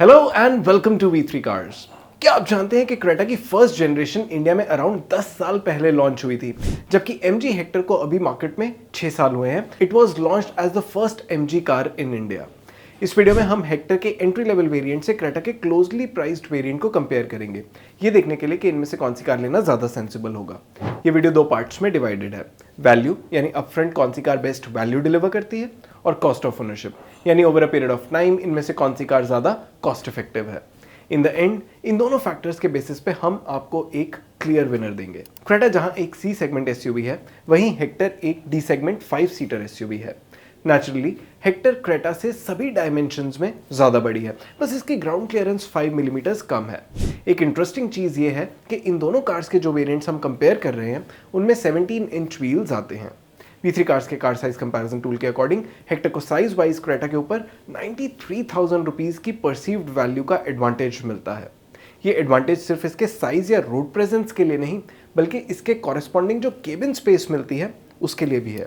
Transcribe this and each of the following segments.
Hello and welcome to V3 cars. क्या आप जानते हैं कि क्रेटा की फर्स्ट जनरेशन इंडिया में अराउंड 10 साल पहले लॉन्च हुई थी, जबकि MG हेक्टर को अभी मार्केट में 6 साल हुए हैं। It was launched as the first MG car in India. इस वीडियो में हम हेक्टर के एंट्री लेवल वेरिएंट से क्रेटा के क्लोजली प्राइस्ड वेरिएंट को कंपेयर करेंगे, ये देखने के लिए कि इनमें से कौन सी कार लेना ज़्यादा सेंसिबल होगा। ये वीडियो दो पार्ट्स में डिवाइडेड है। वैल्यू यानी अपफ्रंट कौन सी कार बेस्ट वैल्यू डिलीवर करती है, और कॉस्ट ऑफ ओनरशिप यानी over a period of time इनमें से कौन सी कार ज़्यादा कॉस्ट इफेक्टिव है। इन द एंड इन दोनों फैक्टर्स के बेसिस पे हम आपको एक क्लियर विनर देंगे। क्रेटा जहां एक C सेगमेंट SUV है, वहीं हेक्टर एक D सेगमेंट 5 सीटर SUV है। नेचुरली हेक्टर क्रेटा से सभी डायमेंशंस में ज़्यादा बड़ी है, बस इसकी ग्राउंड क्लियरेंस 5 मिलीमीटर्स कम है। एक इंटरेस्टिंग चीज़ ये है कि इन दोनों कार्स के जो वेरिएंट्स हम कंपेयर कर रहे हैं उनमें 17 इंच व्हील्स आते हैं। V3 कार्स के कार साइज कंपैरिजन टूल के अकॉर्डिंग हेक्टर को साइज वाइज क्रेटा के ऊपर 93,000 रुपीज़ की परसीव्ड वैल्यू का एडवांटेज मिलता है। ये एडवांटेज सिर्फ इसके साइज या रोड प्रेजेंस के लिए नहीं, बल्कि इसके कॉरेस्पॉन्डिंग जो केबिन स्पेस मिलती है उसके लिए भी है।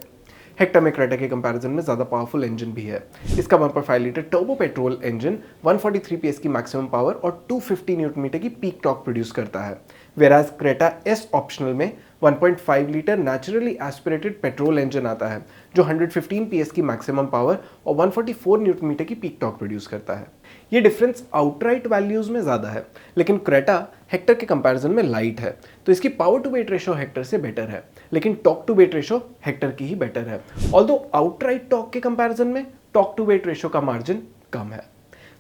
हेक्टर में क्रेटा के कंपैरिजन में ज़्यादा पावरफुल इंजन भी है। इसका 1.5 litre turbo petrol engine 143 PS की मैक्सिमम पावर और 250 न्यूटन मीटर की पीक टॉर्क प्रोड्यूस करता है, वेराज क्रेटा S ऑप्शनल में 1.5 litre naturally aspirated petrol engine आता है जो 115 PS की मैक्सिमम पावर और 144 न्यूटन मीटर की पीक टॉर्क प्रोड्यूस करता है। ये डिफरेंस आउटराइट वैल्यूज में ज़्यादा है, लेकिन क्रेटा हेक्टर के कंपैरिजन में लाइट है, तो इसकी power to weight ratio Hector से बेटर है, लेकिन torque to weight ratio Hector की ही बेटर है। ऑल्दो आउटराइट टॉक के कंपैरिजन में टॉक टू वेट रेशो का मार्जिन कम है।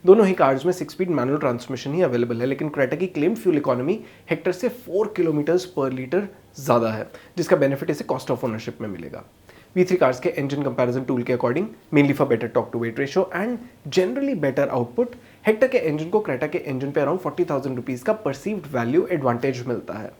दोनों ही कार्स में 6 स्पीड मैनुअल ट्रांसमिशन ही अवेलेबल है, लेकिन क्रेटा की क्लेम्ड फ्यूल इकोनॉमी हेक्टर से 4 किलोमीटर्स पर लीटर ज़्यादा है, जिसका बेनिफिट इसे कॉस्ट ऑफ ओनरशिप में मिलेगा। V3 कार्स के इंजन कंपैरिजन टूल के according mainly for better torque to weight ratio and generally better output, Hector के इंजन को क्रेटा के इंजन पे अराउंड 40,000 रुपीज़ का परसीव्ड वैल्यू एडवांटेज मिलता है।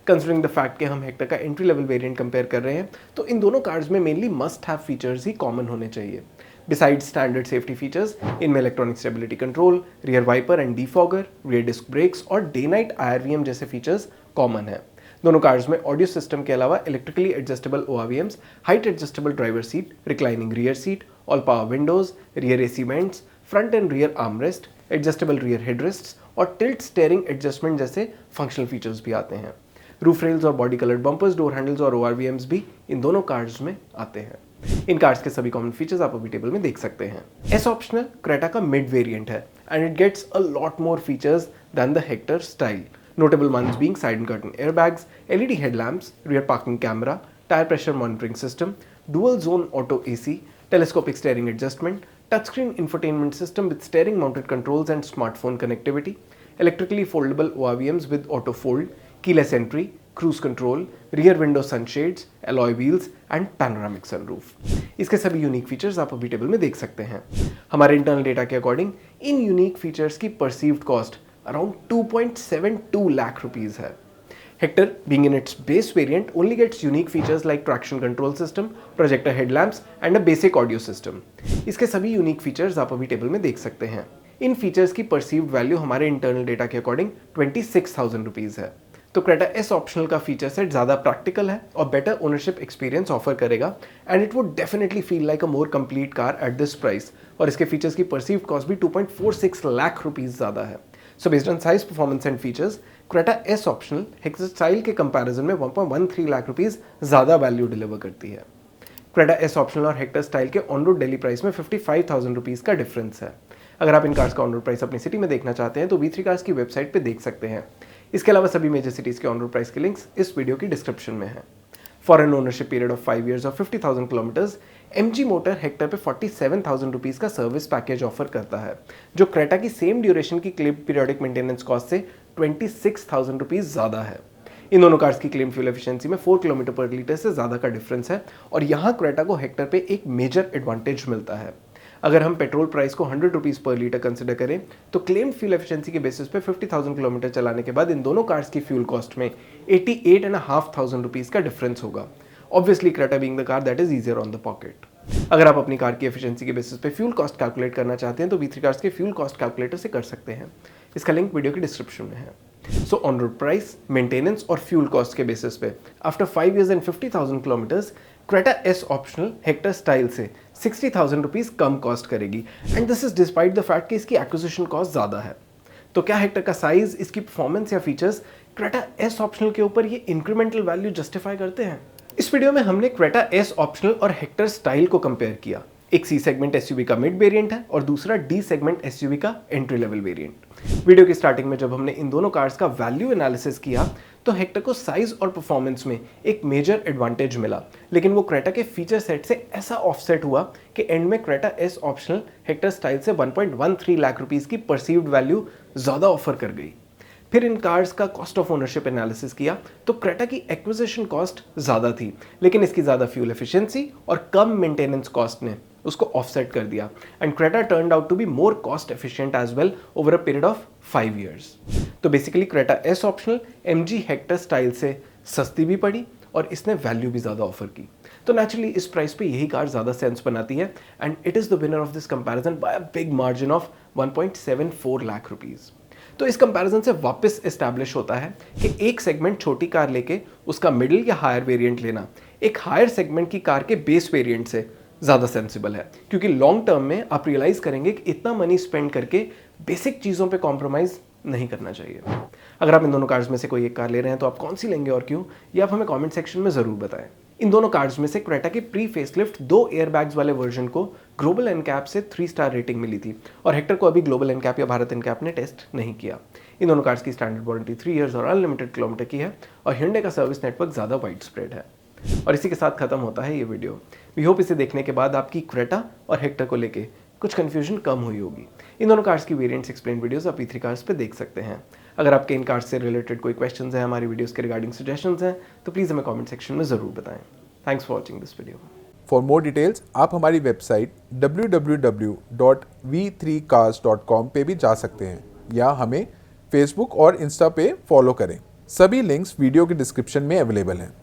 कंसिडरिंग द फैक्ट कि हम हेक्टर का एंट्री लेवल वेरिएंट कंपेयर कर रहे हैं, तो इन दोनों कार्स में मेनली मस्ट हैव फीचर्स ही कॉमन होने चाहिए। Besides स्टैंडर्ड सेफ्टी फीचर्स, इनमें electronic stability control, rear wiper and defogger, rear disc brakes और डे नाइट IRVM जैसे फीचर्स कॉमन है। दोनों कार्स में ऑडियो सिस्टम के अलावा electrically adjustable ORVMs, height adjustable driver seat, reclining rear seat, all power windows, rear AC vents, front and rear armrest, adjustable rear headrests और tilt steering adjustment जैसे functional features भी आते हैं। Roof rails और body coloured bumpers, door handles और ORVMs भी इन दोनों cars में आते हैं। इन कार्स के सभी कॉमन फीचर्स आप अभी टेबल में देख सकते हैं। S ऑप्शनल क्रेटा का मिड वेरिएंट है and it gets a lot more features than the Hector style. Notable ones being side and curtain airbags, LED headlamps, rear parking camera, tire pressure monitoring system, dual zone auto AC, telescopic steering adjustment, touchscreen infotainment system with steering mounted controls and smartphone connectivity, electrically foldable ORVMs with auto fold, keyless entry, cruise control, rear window sunshades, alloy wheels and panoramic sunroof. इसके सभी unique features आप अभी table में देख सकते हैं। हमारे internal data के अकॉर्डिंग इन यूनिक फीचर्स की perceived cost around 2.72 lakh rupees है। Hector, being in its base variant, only gets unique features like traction control system, projector headlamps and a basic audio system. इसके सभी unique features आप अभी table में देख सकते हैं। इन फीचर्स की परसीव्ड वैल्यू हमारे इंटरनल डेटा के अकॉर्डिंग 26,000 रुपीज़ है। तो क्रेटा S ऑप्शनल का फीचर सेट ज़्यादा प्रैक्टिकल है और बेटर ओनरशिप एक्सपीरियंस ऑफर करेगा and it would definitely feel like a more complete car at this price, और इसके फीचर्स की परसीव्ड कॉस्ट भी 2.46 लाख रुपीज़ ज़्यादा है। So based on size, performance and features, Creta S optional Hector style के comparison में 1.13 lakh rupees ज़्यादा value deliver करती है। Creta S ऑप्शनल और हेक्टर स्टाइल के ऑन रोड डेली प्राइस में 55,000 रुपीज़ का डिफरेंस है। अगर आप इन कार्स का ऑन रोड प्राइस अपनी सिटी में देखना चाहते हैं तो V3 कार्स की वेबसाइट पे देख सकते हैं। इसके अलावा सभी मेजर सिटीज़ के ऑन रोड प्राइस के लिंक्स इस वीडियो की डिस्क्रिप्शन में है। For an ownership period of 5 years और 50,000 किलोमीटर्स, MG मोटर हेक्टर पे 47,000 रुपीज़ का सर्विस पैकेज ऑफर करता है, जो क्रेटा की सेम ड्यूरेशन की क्लेम पीरियोडिक मेंटेनेंस कॉस्ट से 26,000 रुपीज़ ज़्यादा है। इन दोनों कार्स की क्लेम फ्यूल एफिशिएंसी में 4 किलोमीटर पर लीटर से ज़्यादा का डिफरेंस है, और यहाँ क्रेटा को हेक्टर पे एक मेजर एडवांटेज मिलता है। अगर हम पेट्रोल प्राइस को 100 रुपीज़ पर लीटर कंसिडर करें तो क्लेम्ड फ्यूल एफिशिएंसी के बेसिस पे 50,000 किलोमीटर चलाने के बाद इन दोनों कार्स की फ्यूल कॉस्ट में 88,500 रुपीज़ का डिफरेंस होगा। Obviously Creta being the car that is easier on the pocket. अगर आप अपनी कार की एफिशिएंसी के बेसिस पे फ्यूल कॉस्ट कैलकुलेट करना चाहते हैं तो V3 कार्स के फ्यूल कॉस्ट कैलकुलेटर से कर सकते हैं। इसका लिंक वीडियो की डिस्क्रिप्शन में है। So on road price, maintenance और फ्यूल कॉस्ट के बेसिस पे after 5 years and 50,000 kilometres Creta S optional Hector style से 60,000 रुपीज़ कम कॉस्ट करेगी and this is despite the fact कि इसकी एक्विजिशन कॉस्ट ज़्यादा है। तो क्या हेक्टर का साइज, इसकी परफॉर्मेंस या फीचर्स क्रेटा एस ऑप्शनल के ऊपर ये इंक्रीमेंटल वैल्यू जस्टिफाई करते हैं? इस वीडियो में हमने क्रेटा एस ऑप्शनल और हेक्टर स्टाइल को कंपेयर किया। एक सी सेगमेंट एसयूवी का मिड वेरिएंट है और दूसरा डी सेगमेंट एसयूवी का एंट्री लेवल वेरिएंट। वीडियो की स्टार्टिंग में जब हमने इन दोनों कार्स का वैल्यू एनालिसिस किया तो हेक्टर को साइज और परफॉर्मेंस में एक मेजर एडवांटेज मिला, लेकिन वो क्रेटा के फीचर सेट से ऐसा ऑफसेट हुआ कि एंड में Creta S optional Hector style से 1.13 लाख रुपीस की परसीव्ड वैल्यू ज़्यादा ऑफर कर गई। फिर इन कार्स का कॉस्ट ऑफ ओनरशिप एनालिसिस किया तो क्रेटा की एक्विजिशन कॉस्ट ज़्यादा थी, लेकिन इसकी ज़्यादा फ्यूल एफिशिएंसी और कम मेंटेनेंस कॉस्ट ने उसको ऑफसेट कर दिया and Creta turned out to be more cost efficient as well over a period of 5 years। तो basically Creta S optional MG Hector style से सस्ती भी पड़ी और इसने वैल्यू भी ज़्यादा ऑफर की। तो नेचुरली इस प्राइस पे यही कार ज़्यादा सेंस बनाती है and it is the winner of this comparison by a big margin of 1.74 lakh rupees. तो इस कंपैरिजन से वापस एस्टैब्लिश होता है कि एक सेगमेंट छोटी कार लेके उसका मिडिल या हायर वेरिएंट लेना एक हायर सेगमेंट की कार के बेस वेरिएंट से ज़्यादा सेंसिबल है, क्योंकि लॉन्ग टर्म में आप रियलाइज़ करेंगे कि इतना मनी स्पेंड करके बेसिक चीज़ों पे कॉम्प्रोमाइज़ नहीं करना चाहिए। अगर आप इन दोनों कार्स में से कोई एक कार ले रहे हैं तो आप कौन सी लेंगे और क्यों, ये आप हमें कमेंट सेक्शन में ज़रूर बताएं। इन दोनों कार्स में से क्रेटा के प्री फेसलिफ्ट 2 एयरबैग्स वाले वर्जन को ग्लोबल एनकैप से 3 स्टार रेटिंग मिली थी और हेक्टर को अभी ग्लोबल एनकैप या भारत एनकैप ने टेस्ट नहीं किया। इन दोनों कार्स की स्टैंडर्ड वारंटी 3 years और अनलिमिटेड किलोमीटर की है और Hyundai का सर्विस नेटवर्क ज़्यादा वाइड स्प्रेड है। और इसी के साथ खत्म होता है ये वीडियो। वी होप इसे देखने के बाद आपकी क्रेटा और हेक्टर को लेके कुछ कंफ्यूजन कम हुई होगी। इन दोनों कार्स की वेरिएंट्स एक्सप्लेन वीडियोस आप E3 कार्स पे देख सकते हैं। अगर आपके इन कार्स से रिलेटेड कोई क्वेश्चंस हैं, हमारी वीडियोस के रिगार्डिंग सजेशंस हैं, तो प्लीज़ हमें कमेंट सेक्शन में ज़रूर बताएं। Thanks for watching this video. For more details आप हमारी वेबसाइट www.v3cars.com पे भी जा सकते हैं या हमें फेसबुक और इंस्टा पे फॉलो करें। सभी लिंक्स वीडियो के डिस्क्रिप्शन में अवेलेबल हैं।